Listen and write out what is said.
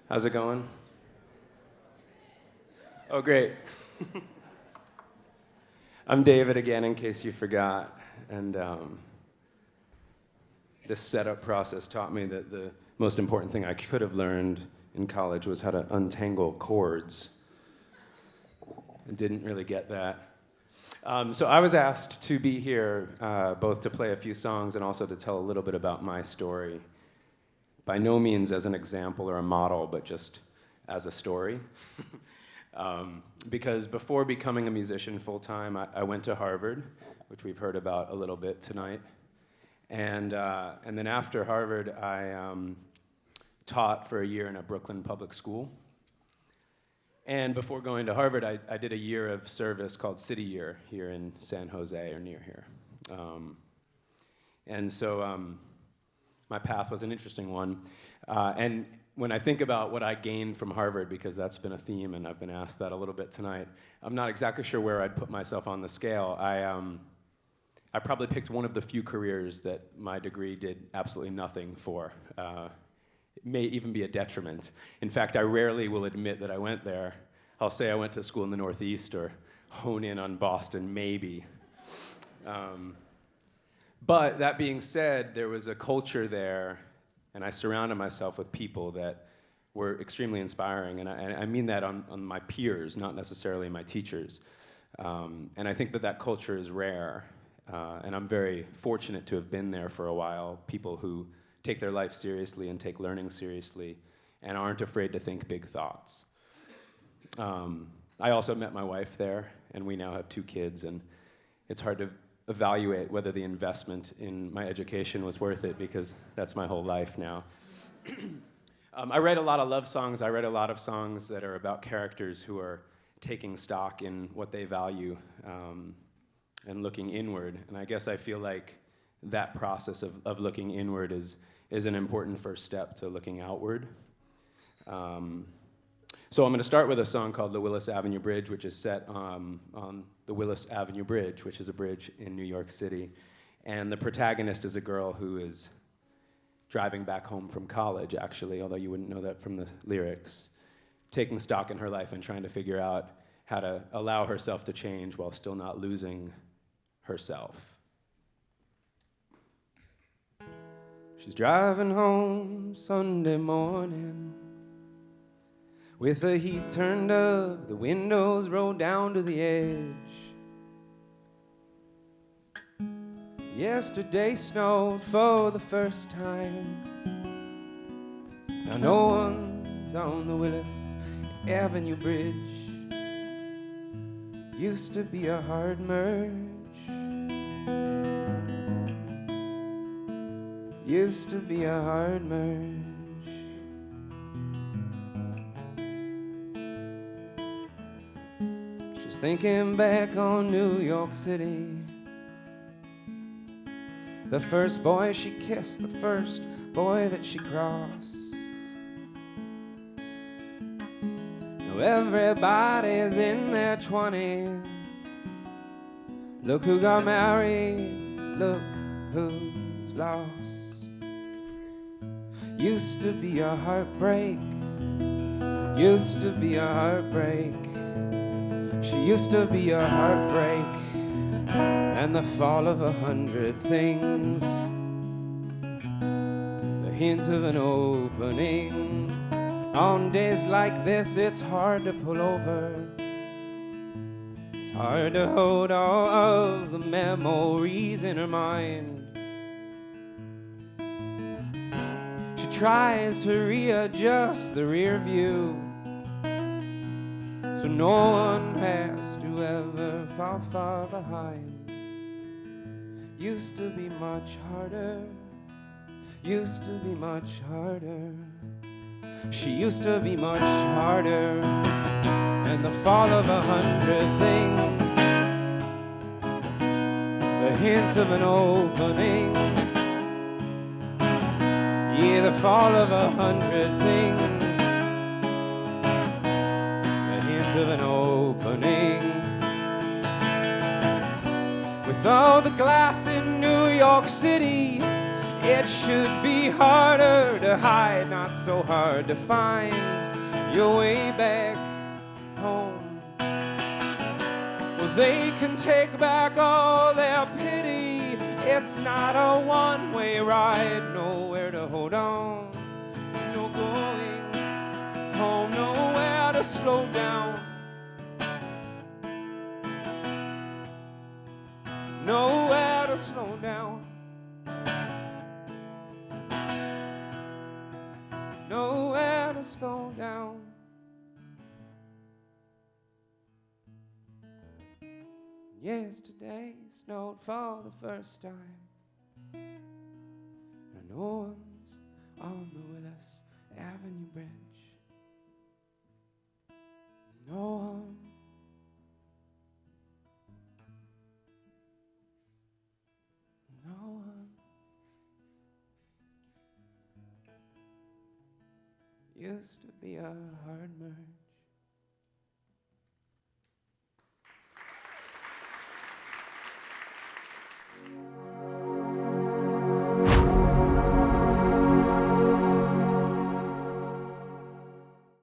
How's it going? Oh, great. I'm David again, in case you forgot. And this setup process taught me that the most important thing I could have learned in college was how to untangle chords. I didn't really get that. So I was asked to be here both to play a few songs and also to tell a little bit about my story. By no means as an example or a model, but just as a story. Because before becoming a musician full-time, I went to Harvard, which we've heard about a little bit tonight. And then after Harvard, I taught for a year in a Brooklyn public school. And before going to Harvard, I did a year of service called City Year here in San Jose, or near here. And so my path was an interesting one. And when I think about what I gained from Harvard, because that's been a theme and I've been asked that a little bit tonight, I'm not exactly sure where I'd put myself on the scale. I probably picked one of the few careers that my degree did absolutely nothing for. It may even be a detriment. In fact, I rarely will admit that I went there. I'll say I went to school in the Northeast or hone in on Boston, maybe. But that being said, there was a culture there, and I surrounded myself with people that were extremely inspiring, and I mean that on my peers, not necessarily my teachers. And I think that culture is rare, and I'm very fortunate to have been there for a while, people who take their life seriously and take learning seriously and aren't afraid to think big thoughts. I also met my wife there, and we now have 2 kids, and it's hard to evaluate whether the investment in my education was worth it, because that's my whole life now. I write a lot of love songs. I write a lot of songs that are about characters who are taking stock in what they value and looking inward. And I guess I feel like that process of looking inward is an important first step to looking outward. So I'm going to start with a song called The Willis Avenue Bridge, which is set on the Willis Avenue Bridge, which is a bridge in New York City. And the protagonist is a girl who is driving back home from college, actually, although you wouldn't know that from the lyrics, taking stock in her life and trying to figure out how to allow herself to change while still not losing herself. She's driving home Sunday morning, with the heat turned up, the windows rolled down to the edge. Yesterday snowed for the first time. Now no one's on the Willis Avenue Bridge. Used to be a hard merge. Used to be a hard merge. She's thinking back on New York City. The first boy she kissed, the first boy that she crossed. Now everybody's in their 20s. Look who got married, look who's lost. Used to be a heartbreak. Used to be a heartbreak. She used to be a heartbreak, and the fall of 100 things, the hint of an opening. On days like this, it's hard to pull over. It's hard to hold all of the memories in her mind. She tries to readjust the rear view, so no one has to ever fall far behind. Used to be much harder. Used to be much harder. She used to be much harder. And the fall of 100 things, the hint of an opening. Yeah, the fall of 100 things, of an opening. With all the glass in New York City, it should be harder to hide, not so hard to find. your way back home. Well, they can take back all their pity. It's not a one-way ride, nowhere to hold on, no going home, nowhere to slow down, nowhere to slow down, nowhere to slow down. Yesterday snowed for the first time. Now no one's on the Willis Avenue Bridge. No one. No one. Used to be a hard merge.